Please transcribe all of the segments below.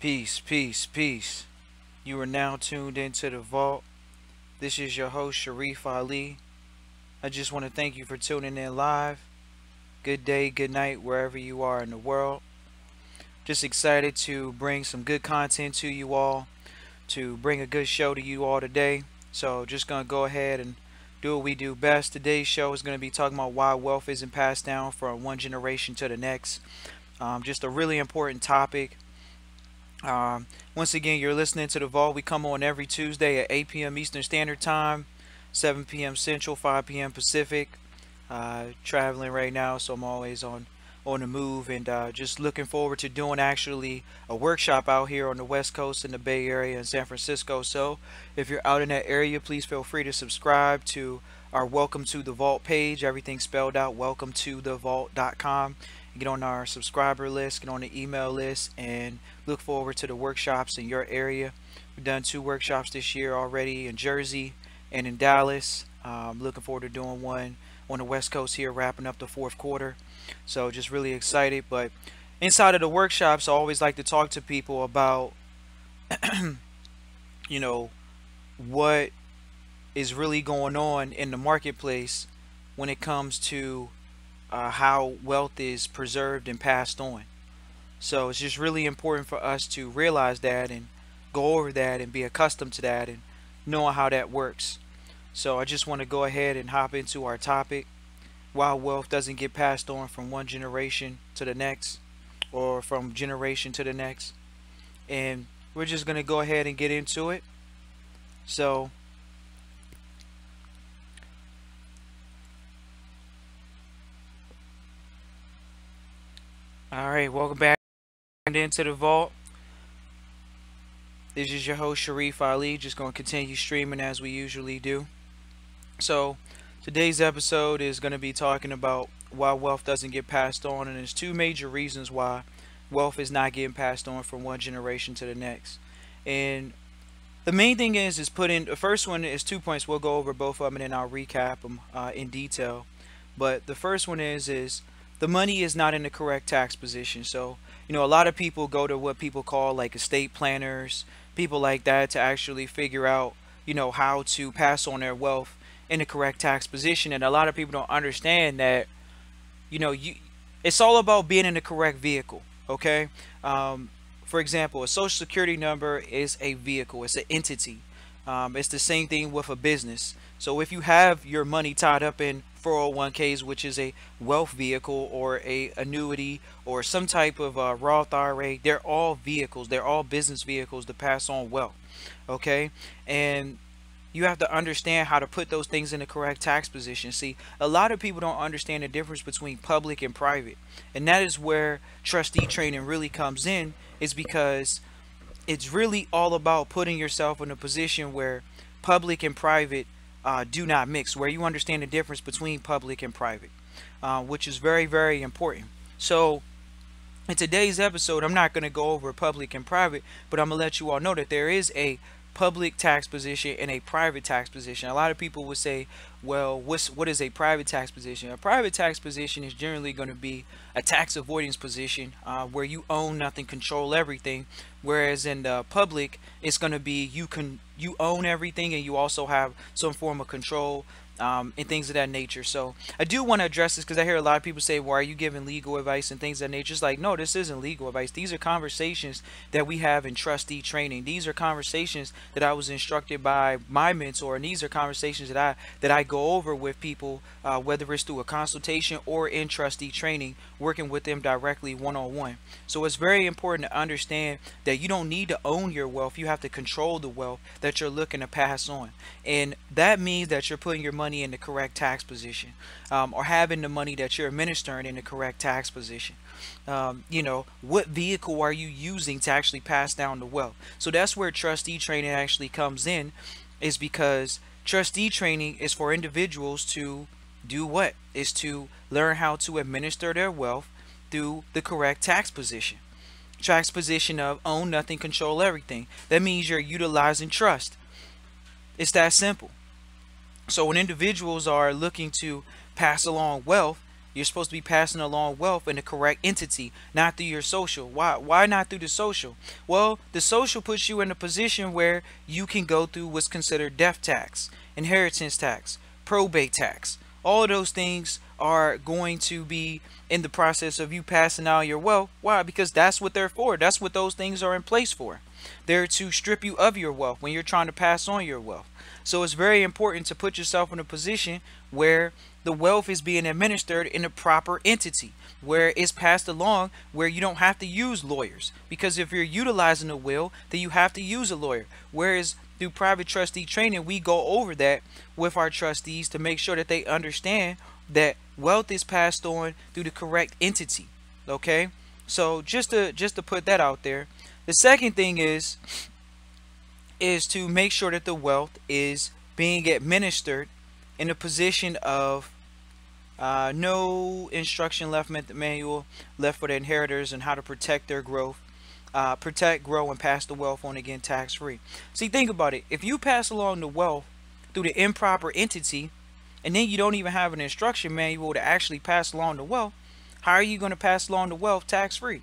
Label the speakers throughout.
Speaker 1: Peace, peace, peace. You are now tuned into the vault. This is your host, Sharif Ali. I just want to thank you for tuning in live. Good day, good night, wherever you are in the world. Just excited to bring some good content to you all, to bring a good show to you all today. So, just going to go ahead and do what we do best. Today's show is going to be talking about why wealth isn't passed down from one generation to the next. Just a really important topic. Once again, you're listening to The Vault. We come on every Tuesday at 8 p.m. Eastern Standard Time, 7 p.m. Central, 5 p.m. Pacific. Traveling right now, so I'm always on the move, and just looking forward to doing actually a workshop out here on the West Coast in the Bay Area in San Francisco. So if you're out in that area, please feel free to subscribe to our Welcome to the Vault page. Everything's spelled out, welcometothevault.com. Get on our subscriber list, get on the email list, and look forward to the workshops in your area. We've done 2 workshops this year already in Jersey and in Dallas. Looking forward to doing one on the West Coast here, wrapping up the 4th quarter. So just really excited. But inside of the workshops, I always like to talk to people about, you know, what is really going on in the marketplace when it comes to how wealth is preserved and passed on. So it's just really important for us to realize that and go over that and be accustomed to that and knowing how that works. So I just want to go ahead and hop into our topic: why wealth doesn't get passed on from one generation to the next, or from generation to the next. And we're just going to go ahead and get into it. So all right, welcome back into the vault. This is your host, Sharif Ali. Just going to continue streaming as we usually do. So today's episode is going to be talking about why wealth doesn't get passed on, and there's 2 major reasons why wealth is not getting passed on from one generation to the next. And the main thing is the first one is 2 points. We'll go over both of them and then I'll recap them in detail. But the first one is the money is not in the correct tax position. So, a lot of people go to what people call like estate planners, people like that, to actually figure out, how to pass on their wealth in the correct tax position. And a lot of people don't understand that, it's all about being in the correct vehicle. Okay. For example, a social security number is a vehicle. It's an entity. It's the same thing with a business. So if you have your money tied up in 401ks, which is a wealth vehicle, or a annuity, or some type of Roth IRA, they're all vehicles. They're all business vehicles to pass on wealth. Okay. And you have to understand how to put those things in the correct tax position. See, a lot of people don't understand the difference between public and private. And that is where trustee training really comes in, is because it's really all about putting yourself in a position where public and private do not mix, where you understand the difference between public and private, which is very, very important. So in today's episode, I'm not going to go over public and private, but I'm going to let you all know that there is a public tax position and a private tax position. A lot of people would say, well, what is a private tax position? A private tax position is generally going to be a tax avoidance position, where you own nothing, control everything, whereas in the public, it's going to be you own everything, and you also have some form of control, and things of that nature. So I do want to address this, because I hear a lot of people say, well, are you giving legal advice and things of that nature? It's like, no, this isn't legal advice. These are conversations that we have in trustee training. These are conversations that I was instructed by my mentor, and these are conversations that I go over with people, whether it's through a consultation or in trustee training, working with them directly one-on-one. So it's very important to understand that you don't need to own your wealth. You have to control the wealth that you're looking to pass on. And that means that you're putting your money in the correct tax position, or having the money that you're administering in the correct tax position. What vehicle are you using to actually pass down the wealth? So that's where trustee training actually comes in, is because trustee training is for individuals to do what? Is to learn how to administer their wealth through the correct tax position. Tax position of own nothing, control everything. That means you're utilizing trust. It's that simple. So when individuals are looking to pass along wealth, You're supposed to be passing along wealth in the correct entity, not through your social. Why not through the social? Well, the social puts you in a position where you can go through what's considered death tax, inheritance tax, probate tax. All of those things are going to be in the process of you passing out your wealth. Why? Because that's what they're for. That's what those things are in place for. They're to strip you of your wealth when you're trying to pass on your wealth. So it's very important to put yourself in a position where the wealth is being administered in a proper entity, where it's passed along, where you don't have to use lawyers. Because if you're utilizing a will, then you have to use a lawyer. Whereas through private trustee training, we go over that with our trustees to make sure that they understand that wealth is passed on through the correct entity. Okay, so just to put that out there. The second thing is to make sure that the wealth is being administered in a position of no instruction left manual left for the inheritors and how to protect their growth, protect, grow, and pass the wealth on again tax free. See, think about it. If you pass along the wealth through the improper entity, and then you don't even have an instruction manual to actually pass along the wealth, how are you going to pass along the wealth tax free?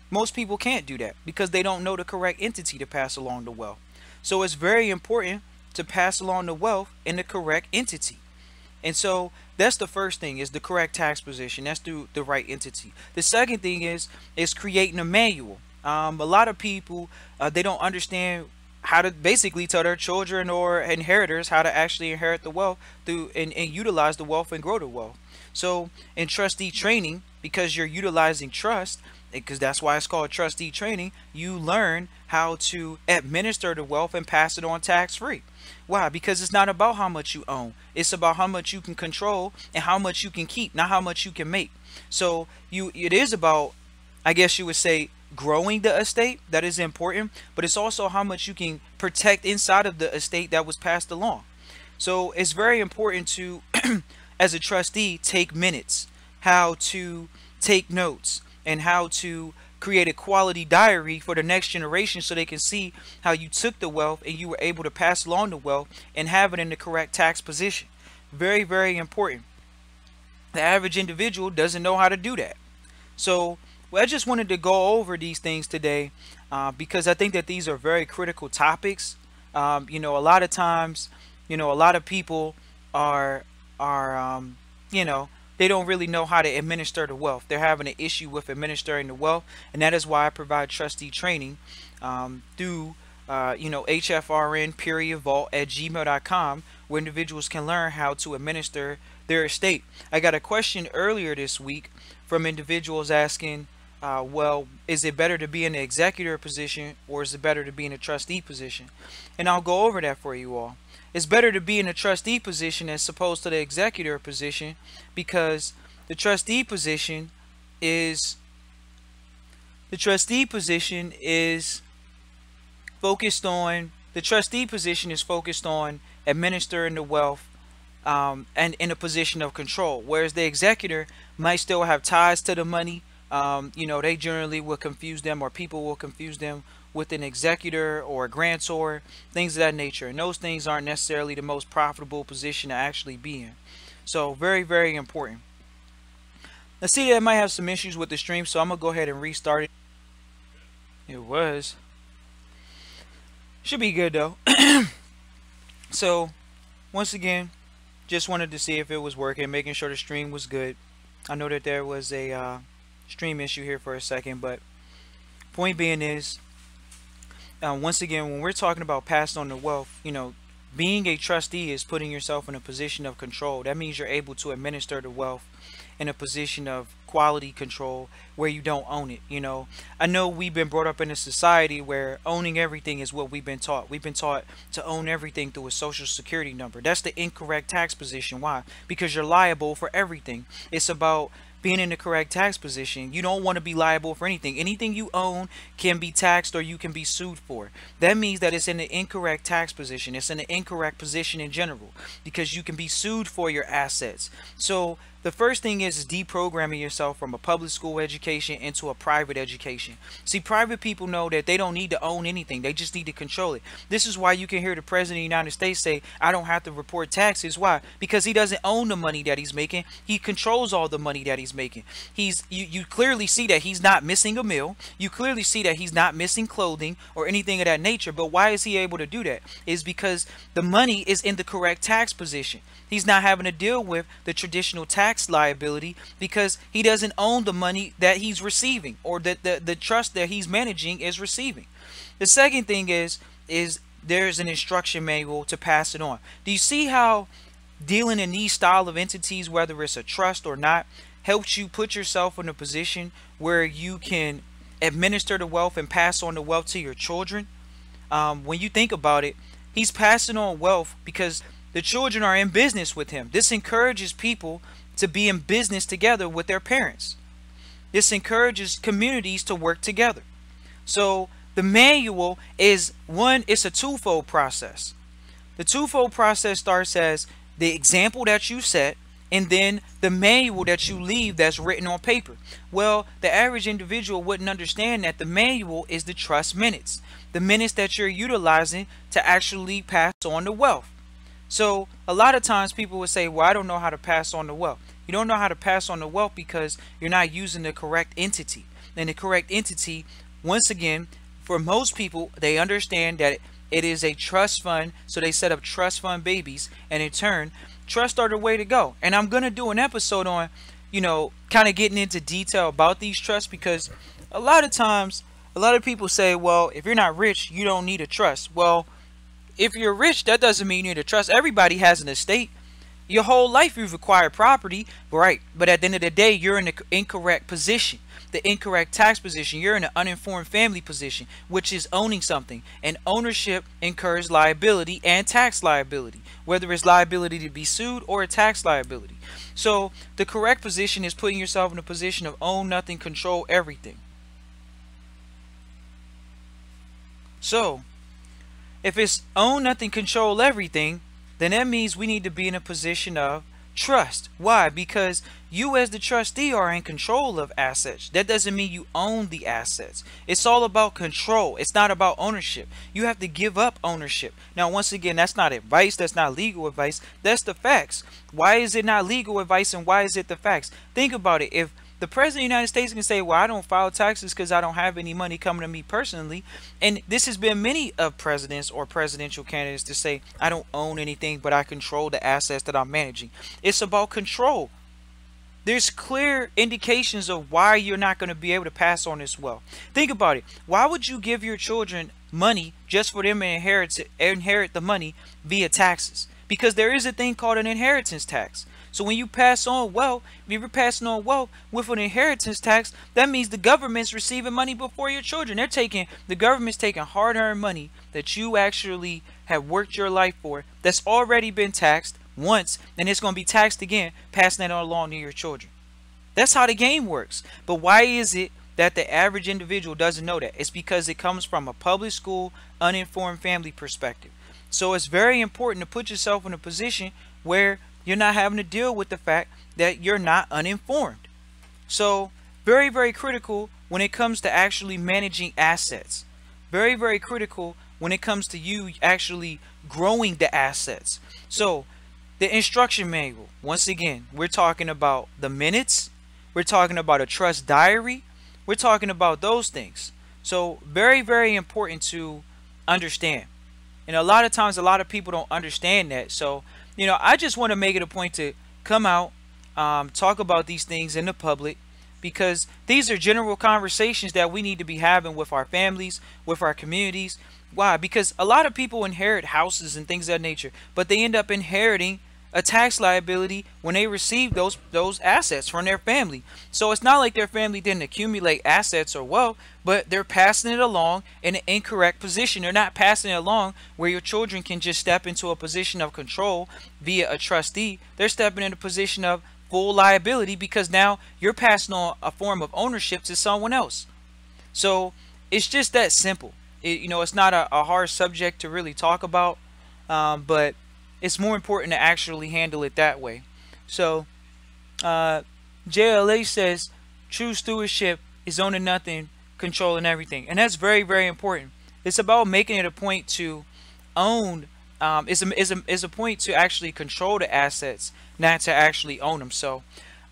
Speaker 1: Most people can't do that because they don't know the correct entity to pass along the wealth. So it's very important to pass along the wealth in the correct entity. And so that's the first thing, is the correct tax position. That's through the right entity. The second thing is creating a manual. A lot of people, they don't understand how to basically tell their children or inheritors how to actually inherit the wealth through and utilize the wealth and grow the wealth. So in trustee training, because you're utilizing trust, because that's why it's called trustee training, you learn how to administer the wealth and pass it on tax free. Why? Because it's not about how much you own. It's about how much you can control and how much you can keep, not how much you can make. So it is about, I guess you would say, growing the estate. That is important, but it's also how much you can protect inside of the estate that was passed along. So it's very important to as a trustee, take minutes, how to take notes, and how to create a quality diary for the next generation so they can see how you took the wealth and you were able to pass along the wealth and have it in the correct tax position. Very, very important. The average individual doesn't know how to do that. So I just wanted to go over these things today because I think that these are very critical topics. A lot of times, a lot of people are they don't really know how to administer the wealth. They're having an issue with administering the wealth, and that is why I provide trustee training through hfrn.vault@gmail.com, where individuals can learn how to administer their estate. I got a question earlier this week from individuals asking, well, is it better to be in the executor position or is it better to be in a trustee position? And I'll go over that for you all. It's better to be in a trustee position as opposed to the executor position, because the trustee position is focused on administering the wealth and in a position of control, whereas the executor might still have ties to the money. They generally will confuse them, or people will confuse them with an executor or a grantor, things of that nature, and those things aren't necessarily the most profitable position to actually be in. So very, very important. Let's see, that I might have some issues with the stream, so I'm gonna go ahead and restart it. Should be good though. So once again, just wanted to see if it was working, making sure the stream was good. I know that there was a stream issue here for a second, but point being is, once again, when we're talking about passing on the wealth, being a trustee is putting yourself in a position of control. That means you're able to administer the wealth in a position of quality control where you don't own it. I know we've been brought up in a society where owning everything is what we've been taught. We've been taught to own everything through a social security number. That's the incorrect tax position. Why? Because you're liable for everything. It's about being in the correct tax position. You don't want to be liable for anything. Anything you own can be taxed or you can be sued for. That means that it's in the incorrect tax position. It's in the incorrect position in general, because you can be sued for your assets. So The first thing is deprogramming yourself from a public school education into a private education. See, private people know that they don't need to own anything. They just need to control it. This is why you can hear the president of the United States say, I don't have to report taxes. Why? Because he doesn't own the money that he's making. He controls all the money that he's making. You clearly see that he's not missing a meal. You clearly see that he's not missing clothing or anything of that nature. But why is he able to do that? Is because the money is in the correct tax position. He's not having to deal with the traditional tax liability because he doesn't own the money that he's receiving, or that the trust that he's managing is receiving. The second thing is there's an instruction manual to pass it on. Do you see how dealing in these style of entities, whether it's a trust or not, helps you put yourself in a position where you can administer the wealth and pass on the wealth to your children? When you think about it, he's passing on wealth because the children are in business with him. This encourages people to be in business together with their parents. This encourages communities to work together. So the manual is it's a twofold process. The twofold process starts as the example that you set, and then the manual that you leave that's written on paper. Well, the average individual wouldn't understand that the manual is the trust minutes, the minutes that you're utilizing to actually pass on the wealth. So a lot of times people would say, well, I don't know how to pass on the wealth. You don't know how to pass on the wealth because you're not using the correct entity. And the correct entity, once again, for most people, they understand that it is a trust fund. So they set up trust fund babies, and in turn, trusts are the way to go. And I'm going to do an episode on, kind of getting into detail about these trusts, because a lot of times, a lot of people say, well, if you're not rich, you don't need a trust. Well, if you're rich, that doesn't mean you need a trust. Everybody has an estate. Your whole life you've acquired property, right? But at the end of the day, you're in the incorrect position, the incorrect tax position. You're in an uninformed family position, which is owning something. And ownership incurs liability and tax liability, whether it's liability to be sued or a tax liability. So the correct position is putting yourself in a position of own nothing, control everything. So if it's own nothing, control everything, then that means we need to be in a position of trust. Why? Because you as the trustee are in control of assets. That doesn't mean you own the assets. It's all about control. It's not about ownership. You have to give up ownership. Now, once again, that's not advice. That's not legal advice. That's the facts. Why is it not legal advice, and why is it the facts? Think about it. If the president of the United States can say, well, I don't file taxes because I don't have any money coming to me personally. And this has been many of presidents or presidential candidates to say, I don't own anything, but I control the assets that I'm managing. It's about control. There's clear indications of why you're not going to be able to pass on this wealth. Think about it. Why would you give your children money just for them to inherit the money via taxes? Because there is a thing called an inheritance tax. So when you pass on wealth, if you're passing on wealth with an inheritance tax, that means the government's receiving money before your children. The government's taking hard-earned money that you actually have worked your life for, that's already been taxed once, and it's going to be taxed again, passing that on along to your children. That's how the game works. But why is it that the average individual doesn't know that? It's because it comes from a public school, uninformed family perspective. So it's very important to put yourself in a position where you're not having to deal with the fact that you're not uninformed. So very, very critical when it comes to actually managing assets. Very, very critical when it comes to you actually growing the assets. So the instruction manual, once again, we're talking about the minutes. We're talking about a trust diary. We're talking about those things. So very, very important to understand. And a lot of times, a lot of people don't understand that. So I just want to make it a point to come out, talk about these things in the public, because these are general conversations that we need to be having with our families, with our communities. Why? Because a lot of people inherit houses and things of that nature, but they end up inheriting a tax liability when they receive those assets from their family. So it's not like their family didn't accumulate assets or wealth, but they're passing it along in an incorrect position. They're not passing it along where your children can just step into a position of control via a trustee. They're stepping in a position of full liability because now you're passing on a form of ownership to someone else. So it's just that simple. It's not a hard subject to really talk about, but it's more important to actually handle it that way. So Uh, JLA says true stewardship is owning nothing, controlling everything, and that's very, very important. It's about making it a point to own. Is a point to actually control the assets, not to actually own them. So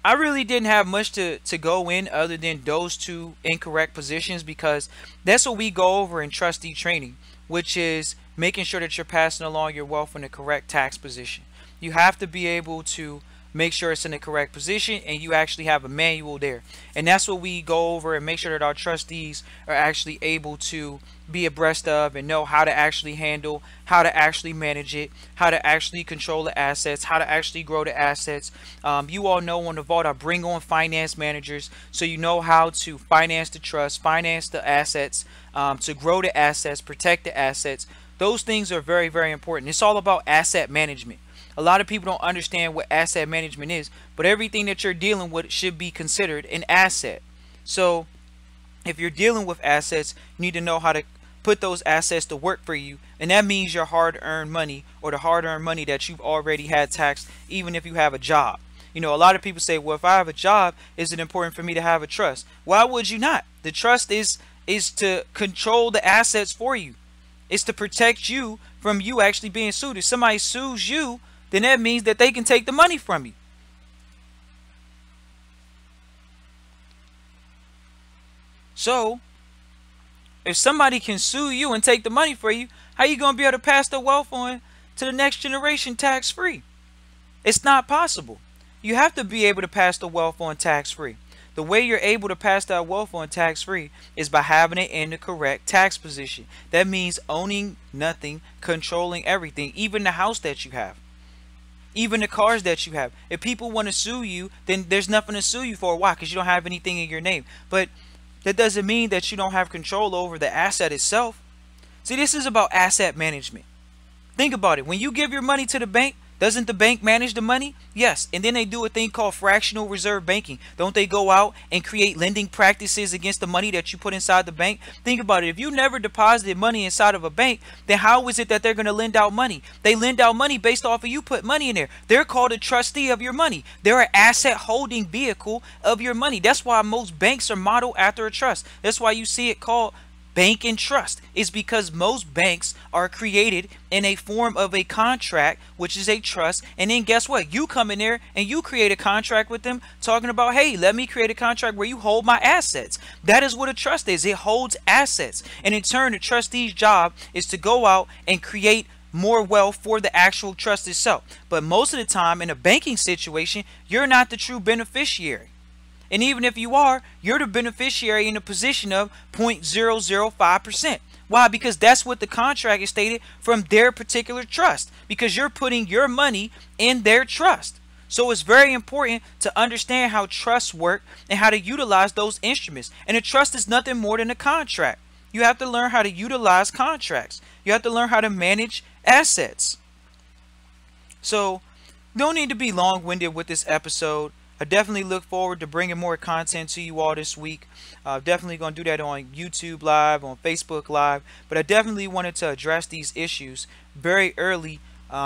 Speaker 1: I really didn't have much to go in other than those two incorrect positions, because that's what we go over in trustee training, which is making sure that you're passing along your wealth in the correct tax position. You have to be able to make sure it's in the correct position, and you actually have a manual there. And that's what we go over and make sure that our trustees are actually able to be abreast of and know how to actually handle, how to actually manage it, how to actually control the assets, how to actually grow the assets. You all know on the vault I bring on finance managers, so you know how to finance the trust, finance the assets, to grow the assets, protect the assets. Those things are very, very important. It's all about asset management. A lot of people don't understand what asset management is, but everything that you're dealing with should be considered an asset. So if you're dealing with assets, you need to know how to put those assets to work for you, and that means your hard-earned money, or the hard-earned money that you've already had taxed, even if you have a job. You know, a lot of people say, well, if I have a job, is it important for me to have a trust? Why would you not? The trust is to control the assets for you. It's to protect you from you actually being sued. If somebody sues you, then that means that they can take the money from you. So if somebody can sue you and take the money for you, how are you going to be able to pass the wealth on to the next generation tax free? It's not possible. You have to be able to pass the wealth on tax free. The way you're able to pass that wealth on tax free is by having it in the correct tax position. That means owning nothing, controlling everything, even the house that you have, even the cars that you have. If people want to sue you, then there's nothing to sue you for. Why? Because you don't have anything in your name. But that doesn't mean that you don't have control over the asset itself. See, this is about asset management. Think about it. When you give your money to the bank, doesn't the bank manage the money? Yes. And then they do a thing called fractional reserve banking. Don't they go out and create lending practices against the money that you put inside the bank? Think about it. If you never deposited money inside of a bank, then how is it that they're going to lend out money? They lend out money based off of you put money in there. They're called a trustee of your money. They're an asset holding vehicle of your money. That's why most banks are modeled after a trust. That's why you see it called bank and trust. Is because most banks are created in a form of a contract, which is a trust. And then guess what? You come in there and you create a contract with them talking about, hey, let me create a contract where you hold my assets. That is what a trust is. It holds assets. And in turn, the trustee's job is to go out and create more wealth for the actual trust itself. But most of the time in a banking situation, you're not the true beneficiary. And even if you are, you're the beneficiary in a position of 0.005%. Why? Because that's what the contract is stated from their particular trust, because you're putting your money in their trust. So it's very important to understand how trusts work and how to utilize those instruments. And a trust is nothing more than a contract. You have to learn how to utilize contracts. You have to learn how to manage assets. So no need to be long-winded with this episode. I definitely look forward to bringing more content to you all this week. Definitely going to do that on YouTube Live, on Facebook Live. But I definitely wanted to address these issues very early,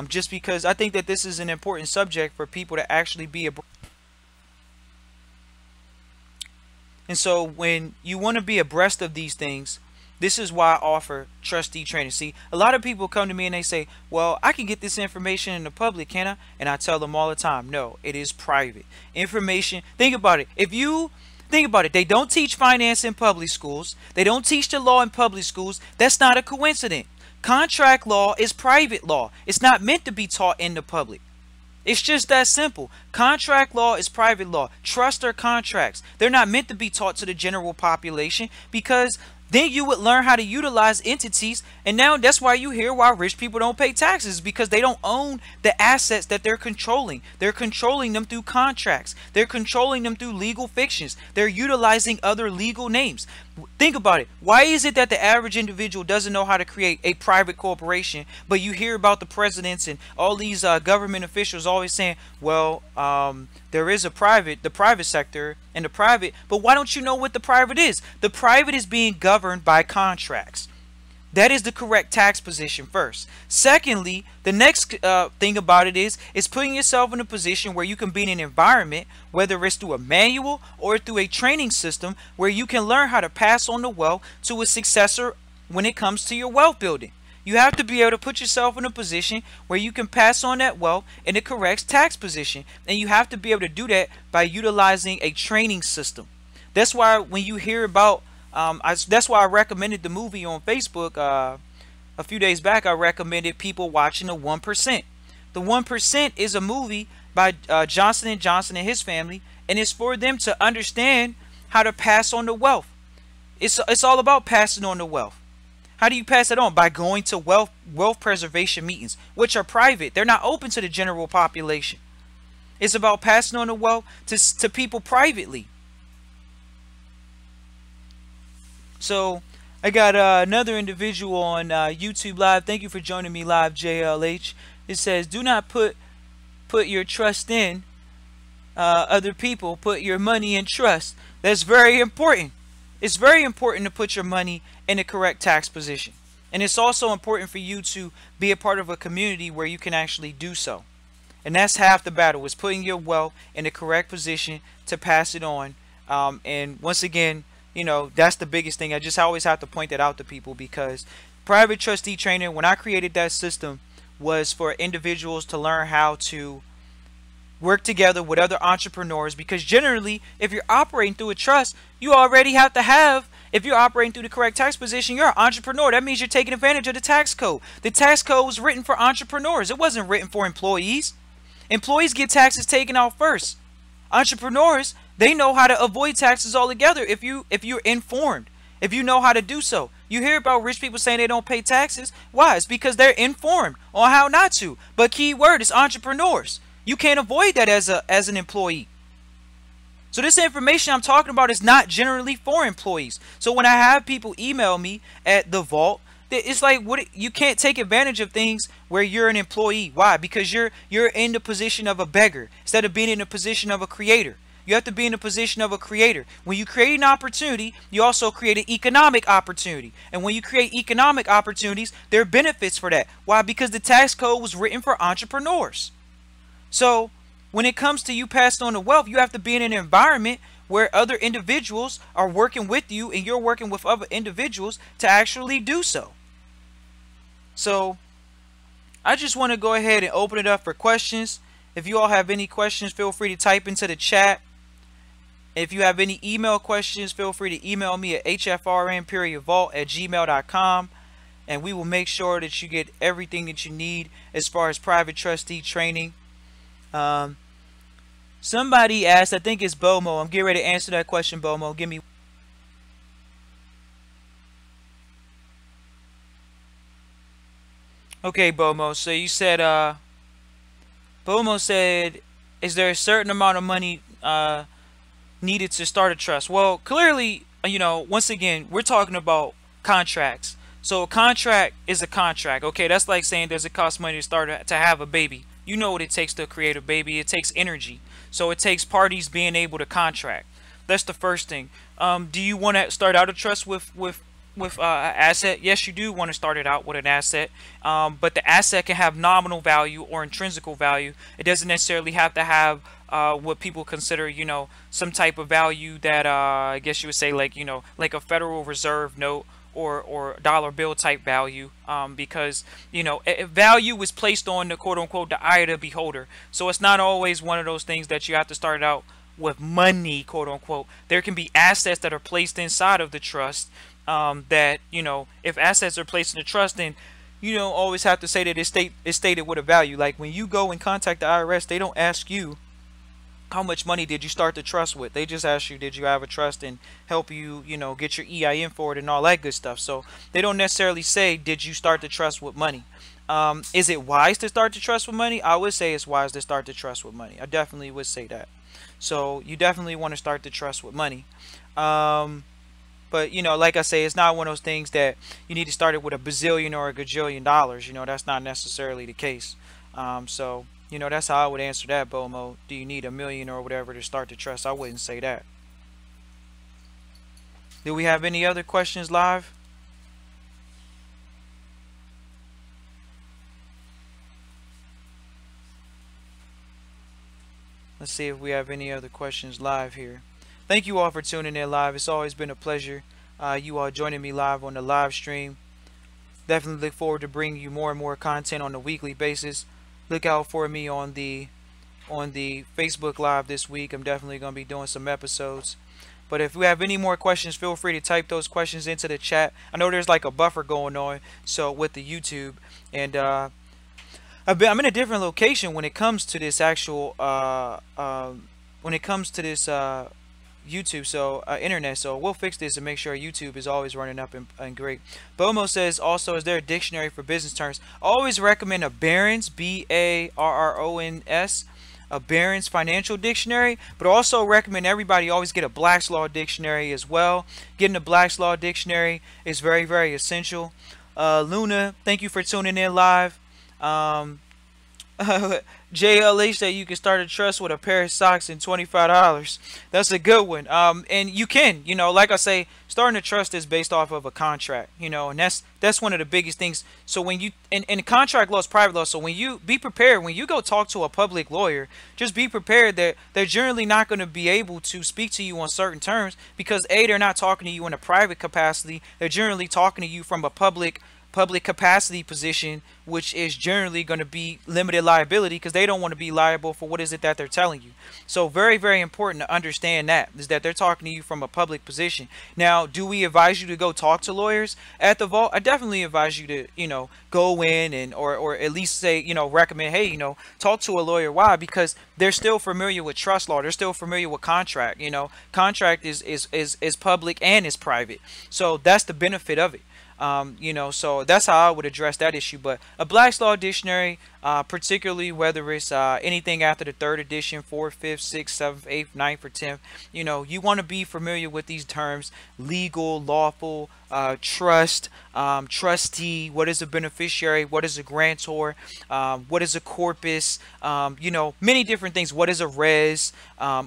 Speaker 1: just because I think that this is an important subject for people to actually be abreast. And so when you want to be abreast of these things, this is why I offer trustee training. See, a lot of people come to me and they say, well, I can get this information in the public, can I? And I tell them all the time, no, it is private information. Think about it. If you think about it, they don't teach finance in public schools. They don't teach the law in public schools. That's not a coincidence. Contract law is private law. It's not meant to be taught in the public. It's just that simple. Contract law is private law. Trust are contracts. They're not meant to be taught to the general population, because then you would learn how to utilize entities. And now that's why you hear why rich people don't pay taxes, because they don't own the assets that they're controlling. They're controlling them through contracts. They're controlling them through legal fictions. They're utilizing other legal names. Think about it. Why is it that the average individual doesn't know how to create a private corporation, but you hear about the presidents and all these government officials always saying, well, there is the private sector and the private, but why don't you know what the private is? The private is being governed by contracts. That is the correct tax position first. Secondly, the next thing about it is putting yourself in a position where you can be in an environment, whether it's through a manual or through a training system, where you can learn how to pass on the wealth to a successor when it comes to your wealth building. You have to be able to put yourself in a position where you can pass on that wealth in the correct tax position. And you have to be able to do that by utilizing a training system. That's why when you hear about that's why I recommended the movie on Facebook a few days back. I recommended people watching the 1%. The 1% is a movie by Johnson & Johnson and his family, and it's for them to understand how to pass on the wealth. It's all about passing on the wealth. How do you pass it on? By going to wealth preservation meetings, which are private. They're not open to the general population. It's about passing on the wealth to people privately. So I got another individual on YouTube Live. Thank you for joining me live, JLH. It says, do not put your trust in other people. Put your money in trust. That's very important. It's very important to put your money in the correct tax position. And it's also important for you to be a part of a community where you can actually do so. And that's half the battle, is putting your wealth in the correct position to pass it on. And once again, you know, that's the biggest thing. I always have to point that out to people, because private trustee training, when I created that system, was for individuals to learn how to work together with other entrepreneurs. Because generally, if you're operating through a trust, you already have to have, if you're operating through the correct tax position, you're an entrepreneur. That means you're taking advantage of the tax code. The tax code was written for entrepreneurs. It wasn't written for employees. Employees get taxes taken out first. Entrepreneurs, they know how to avoid taxes altogether if you're informed, if you know how to do so. You hear about rich people saying they don't pay taxes. Why? It's because they're informed on how not to. But key word is entrepreneurs. You can't avoid that as an employee. So this information I'm talking about is not generally for employees. So when I have people email me at the vault, it's like, you can't take advantage of things where you're an employee. Why? Because you're in the position of a beggar instead of being in the position of a creator. You have to be in the position of a creator. When you create an opportunity, you also create an economic opportunity. And when you create economic opportunities, there are benefits for that. Why? Because the tax code was written for entrepreneurs. So when it comes to you passing on the wealth, you have to be in an environment where other individuals are working with you and you're working with other individuals to actually do so. So I just want to go ahead and open it up for questions. If you all have any questions, feel free to type into the chat. If you have any email questions, feel free to email me at hfrn.vault@gmail.com, and we will make sure that you get everything that you need as far as private trustee training. Somebody asked, I think it's Bomo. I'm getting ready to answer that question, Bomo. Give me. Okay, Bomo. So you said, Bomo said, is there a certain amount of money needed to start a trust? Well, clearly, you know, once again, we're talking about contracts. So a contract is a contract. Okay, that's like saying does it cost money to have a baby? You know what it takes to create a baby. It takes energy. So it takes parties being able to contract. That's the first thing. Do you want to start out a trust with an asset? Yes, you do want to start it out with an asset, but the asset can have nominal value or intrinsical value. It doesn't necessarily have to have what people consider, you know, some type of value that I guess you would say, like, you know, like a Federal Reserve note or dollar bill type value, because, you know, value is placed on the quote unquote the eye of the beholder. So it's not always one of those things that you have to start out with money, quote unquote. There can be assets that are placed inside of the trust, that, you know, if assets are placed in the trust, then you don't always have to say that it's stated with a value. Like when you go and contact the IRS, they don't ask you how much money did you start the trust with. They just ask you, did you have a trust, and help you, you know, get your EIN for it and all that good stuff. So they don't necessarily say, did you start the trust with money? Is it wise to start the trust with money? I would say it's wise to start the trust with money. I definitely would say that. So you definitely want to start the trust with money. But, you know, like I say, it's not one of those things that you need to start it with a bazillion or a gajillion dollars. You know, that's not necessarily the case. So, you know, that's how I would answer that, Bomo. Do you need $1 million or whatever to start the trust? I wouldn't say that. Do we have any other questions live? Let's see if we have any other questions live here. Thank you all for tuning in live. It's always been a pleasure. You all joining me live on the live stream. Definitely look forward to bringing you more and more content on a weekly basis. Look out for me on the Facebook Live this week. I'm definitely going to be doing some episodes. But if you have any more questions, feel free to type those questions into the chat. I know there's like a buffer going on, so with the YouTube, and I'm in a different location when it comes to this actual when it comes to this YouTube, so internet. So we'll fix this and make sure YouTube is always running up and great. Bomo says, also, is there a dictionary for business terms? I always recommend a Barron's, Barrons, a Barron's Financial Dictionary, but also recommend everybody always get a Black's Law Dictionary as well. Getting a Black's Law Dictionary is very, very essential. Luna, thank you for tuning in live. JLH said you can start a trust with a pair of socks and $25. That's a good one. And you can, like I say, starting a trust is based off of a contract, and that's one of the biggest things. So when you, and contract law is private law. So when you be prepared, when you go talk to a public lawyer, just be prepared that they're generally not going to be able to speak to you on certain terms because A, they're not talking to you in a private capacity. They're generally talking to you from a public capacity position, which is generally going to be limited liability because they don't want to be liable for what is it that they're telling you. So very, very important to understand that is that they're talking to you from a public position. Now, do we advise you to go talk to lawyers at the vault? I definitely advise you to, go in and or at least say, recommend, hey, talk to a lawyer. Why? Because they're still familiar with trust law. They're still familiar with contract. Contract is public and is private. So that's the benefit of it. So that's how I would address that issue. But a Black's Law Dictionary, particularly whether it's anything after the 3rd edition, 4th, 5th, 6th, 7th, 8th, 9th, or 10th, you want to be familiar with these terms: legal, lawful, trust, trustee, what is a beneficiary, what is a grantor, what is a corpus, many different things. What is a res,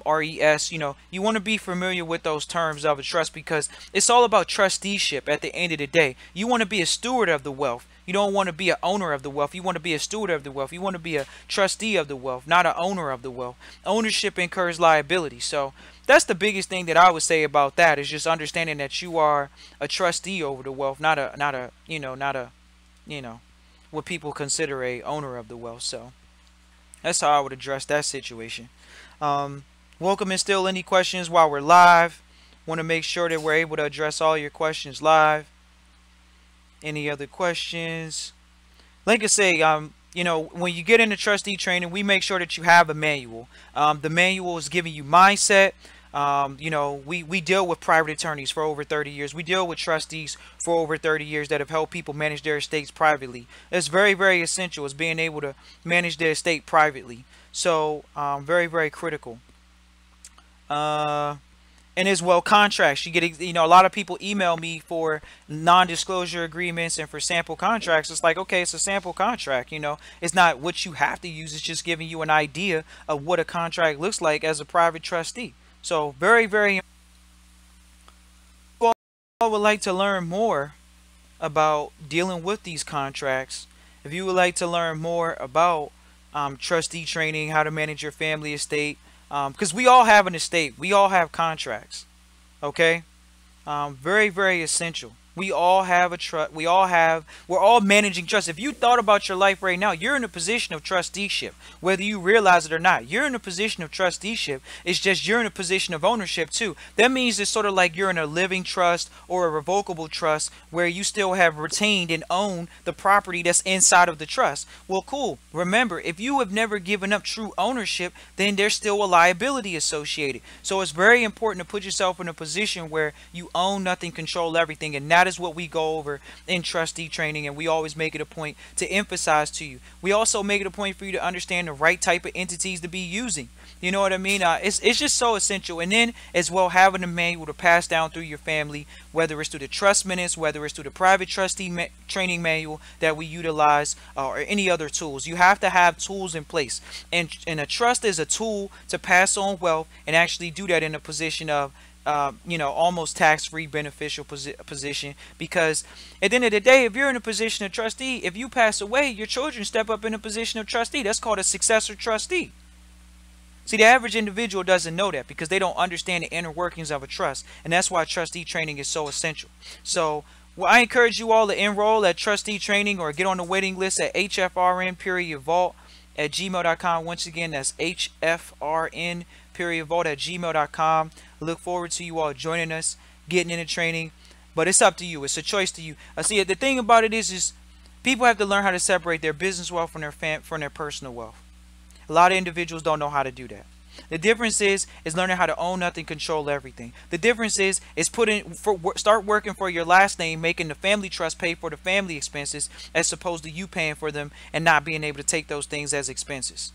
Speaker 1: res, you want to be familiar with those terms of a trust because it's all about trusteeship at the end of the day. You want to be a steward of the wealth. You don't want to be an owner of the wealth. You want to be a steward of the wealth. You want to be a trustee of the wealth, not an owner of the wealth. Ownership incurs liability. So that's the biggest thing that I would say about that is just understanding that you are a trustee over the wealth, not a what people consider a owner of the wealth. So that's how I would address that situation. Welcome and still any questions while we're live. Want to make sure that we're able to address all your questions live. Any other questions? Like I say, when you get into trustee training, we make sure that you have a manual. The manual is giving you mindset. We deal with private attorneys for over 30 years. We deal with trustees for over 30 years that have helped people manage their estates privately. It's very, very essential is being able to manage their estate privately. So very, very critical. And as well, contracts. You get, a lot of people email me for non-disclosure agreements and for sample contracts. It's like, okay, it's a sample contract. It's not what you have to use. It's just giving you an idea of what a contract looks like as a private trustee. So very, very important. If you would like to learn more about dealing with these contracts, if you would like to learn more about trustee training, how to manage your family estate, because we all have an estate, we all have contracts, okay? Very, very essential. We all have a trust. We're all managing trust. If you thought about your life right now, you're in a position of trusteeship, whether you realize it or not. You're in a position of trusteeship. It's just you're in a position of ownership too. That means it's sort of like you're in a living trust or a revocable trust where you still have retained and own the property that's inside of the trust. Well, cool. Remember, if you have never given up true ownership, then there's still a liability associated. So it's very important to put yourself in a position where you own nothing, control everything, and that is what we go over in trustee training, and we always make it a point to emphasize to you. We also make it a point for you to understand the right type of entities to be using. You know what I mean? It's just so essential. And then as well, having a manual to pass down through your family, whether it's through the trust minutes, whether it's through the private trustee training manual that we utilize, or any other tools. You have to have tools in place, and a trust is a tool to pass on wealth and actually do that in a position of almost tax-free beneficial position, because at the end of the day, if you're in a position of trustee, if you pass away, your children step up in a position of trustee. That's called a successor trustee. See, the average individual doesn't know that because they don't understand the inner workings of a trust, and that's why trustee training is so essential. So, well, I encourage you all to enroll at Trustee Training or get on the waiting list at hfrn.vault at gmail.com. Once again, that's hfrn.vault at gmail.com. I look forward to you all joining us, getting into training, but it's up to you. It's a choice to you. I see. The thing about it is people have to learn how to separate their business wealth from their personal wealth. A lot of individuals don't know how to do that. The difference is learning how to own nothing, control everything. The difference is start working for your last name, making the family trust pay for the family expenses as opposed to you paying for them and not being able to take those things as expenses.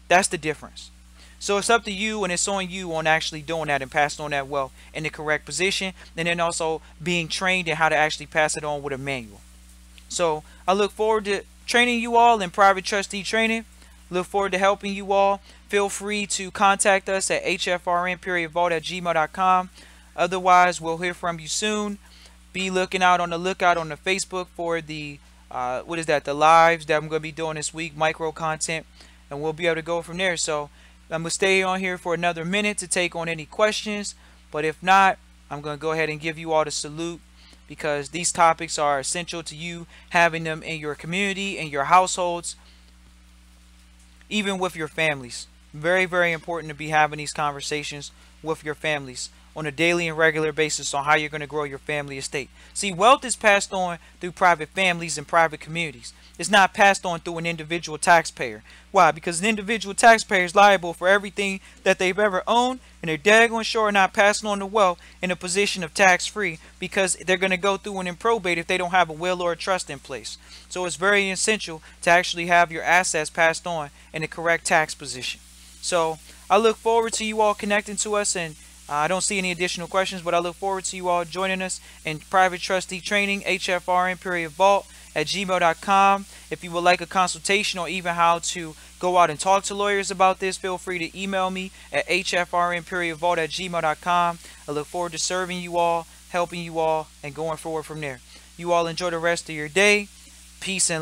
Speaker 1: That's the difference. So it's up to you, and it's on you on actually doing that and passing on that wealth in the correct position, and then also being trained in how to actually pass it on with a manual. So I look forward to training you all in private trustee training. Look forward to helping you all. Feel free to contact us at hfrn.vault at gmail.com. Otherwise, we'll hear from you soon. Be looking out on the Facebook for the the lives that I'm going to be doing this week, micro content, and we'll be able to go from there. So I'm going to stay on here for another minute to take on any questions, but if not, I'm going to go ahead and give you all the salute, because these topics are essential to you having them in your community, in your households, even with your families. Very, very important to be having these conversations with your families on a daily and regular basis on how you're going to grow your family estate. See, wealth is passed on through private families and private communities. It's not passed on through an individual taxpayer. Why? Because an individual taxpayer is liable for everything that they've ever owned, and they're daggone sure not passing on the wealth in a position of tax-free, because they're going to go through and in probate if they don't have a will or a trust in place. So it's very essential to actually have your assets passed on in the correct tax position. So I look forward to you all connecting to us, and I don't see any additional questions, but I look forward to you all joining us in private trustee training, hfrn.vault at gmail.com. If you would like a consultation or even how to go out and talk to lawyers about this, feel free to email me at hfrn.vault at gmail.com. I look forward to serving you all, helping you all, and going forward from there. You all enjoy the rest of your day. Peace and love.